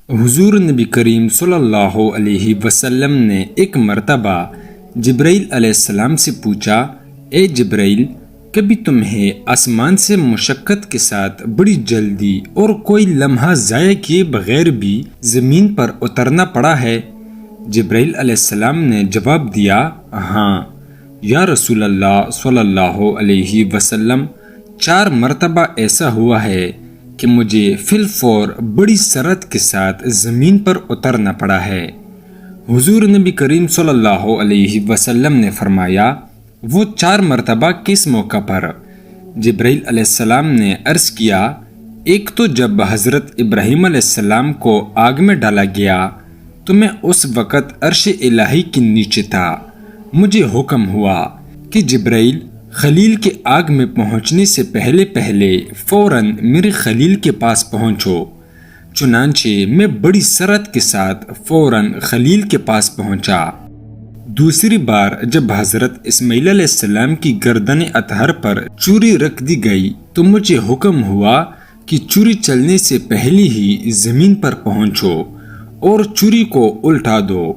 حضور نبی کریم صلی اللہ علیہ وسلم نے ایک مرتبہ جبرائیل علیہ السلام سے پوچھا، اے جبرائیل، کبھی تمہیں آسمان سے مشقت کے ساتھ بڑی جلدی اور کوئی لمحہ ضائع کیے بغیر بھی زمین پر اترنا پڑا ہے؟ جبرائیل علیہ السلام نے جواب دیا، ہاں یا رسول اللہ صلی اللہ علیہ وسلم، 4 مرتبہ ایسا ہوا ہے کہ مجھے فی الفور بڑی سرعت کے ساتھ زمین پر اترنا پڑا ہے۔ حضور نبی کریم صلی اللہ علیہ وسلم نے فرمایا، وہ 4 مرتبہ کس موقع پر؟ جبرائیل علیہ السلام نے عرض کیا، ایک تو جب حضرت ابراہیم علیہ السلام کو آگ میں ڈالا گیا تو میں اس وقت عرش الہی کے نیچے تھا، مجھے حکم ہوا کہ جبرائیل خلیل کے آگ میں پہنچنے سے پہلے فوراً میرے خلیل کے پاس پہنچو۔ چنانچہ میں بڑی سرعت کے ساتھ فوراً خلیل کے پاس پہنچا۔ دوسری بار جب حضرت اسماعیل علیہ السلام کی گردن اطہر پر چوری رکھ دی گئی تو مجھے حکم ہوا کہ چوری چلنے سے پہلے ہی زمین پر پہنچو اور چوری کو الٹا دو۔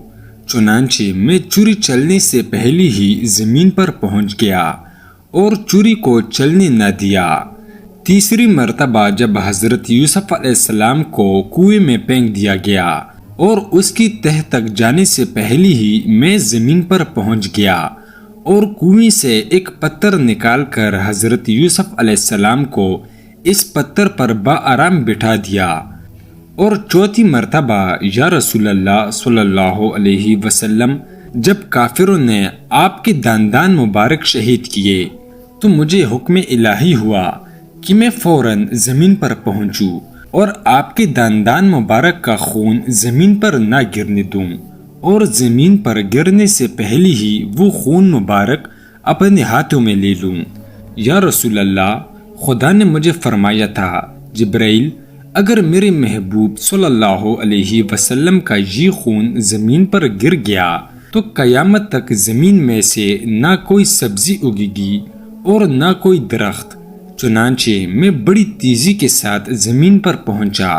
چنانچہ میں چوری چلنے سے پہلے ہی زمین پر پہنچ گیا اور چوری کو چلنے نہ دیا۔ تیسری مرتبہ جب حضرت یوسف علیہ السلام کو کنویں میں پھینک دیا گیا اور اس کی تہہ تک جانے سے پہلے ہی میں زمین پر پہنچ گیا اور کنویں سے ایک پتھر نکال کر حضرت یوسف علیہ السلام کو اس پتھر پر بآرام بٹھا دیا۔ اور چوتھی مرتبہ یا رسول اللہ صلی اللہ علیہ وسلم، جب کافروں نے آپ کے دندان مبارک شہید کیے تو مجھے حکم الہی ہوا کہ میں فوراً زمین پر پہنچوں اور آپ کے دندان مبارک کا خون زمین پر نہ گرنے دوں، اور زمین پر گرنے سے پہلے ہی وہ خون مبارک اپنے ہاتھوں میں لے لوں۔ یا رسول اللہ، خدا نے مجھے فرمایا تھا، جبرائیل، اگر میرے محبوب صلی اللہ علیہ وسلم کا یہ خون زمین پر گر گیا تو قیامت تک زمین میں سے نہ کوئی سبزی اگے گی اور نہ کوئی درخت۔ چنانچہ میں بڑی تیزی کے ساتھ زمین پر پہنچا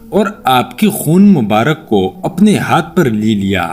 اور آپ کے خون مبارک کو اپنے ہاتھ پر لے لیا۔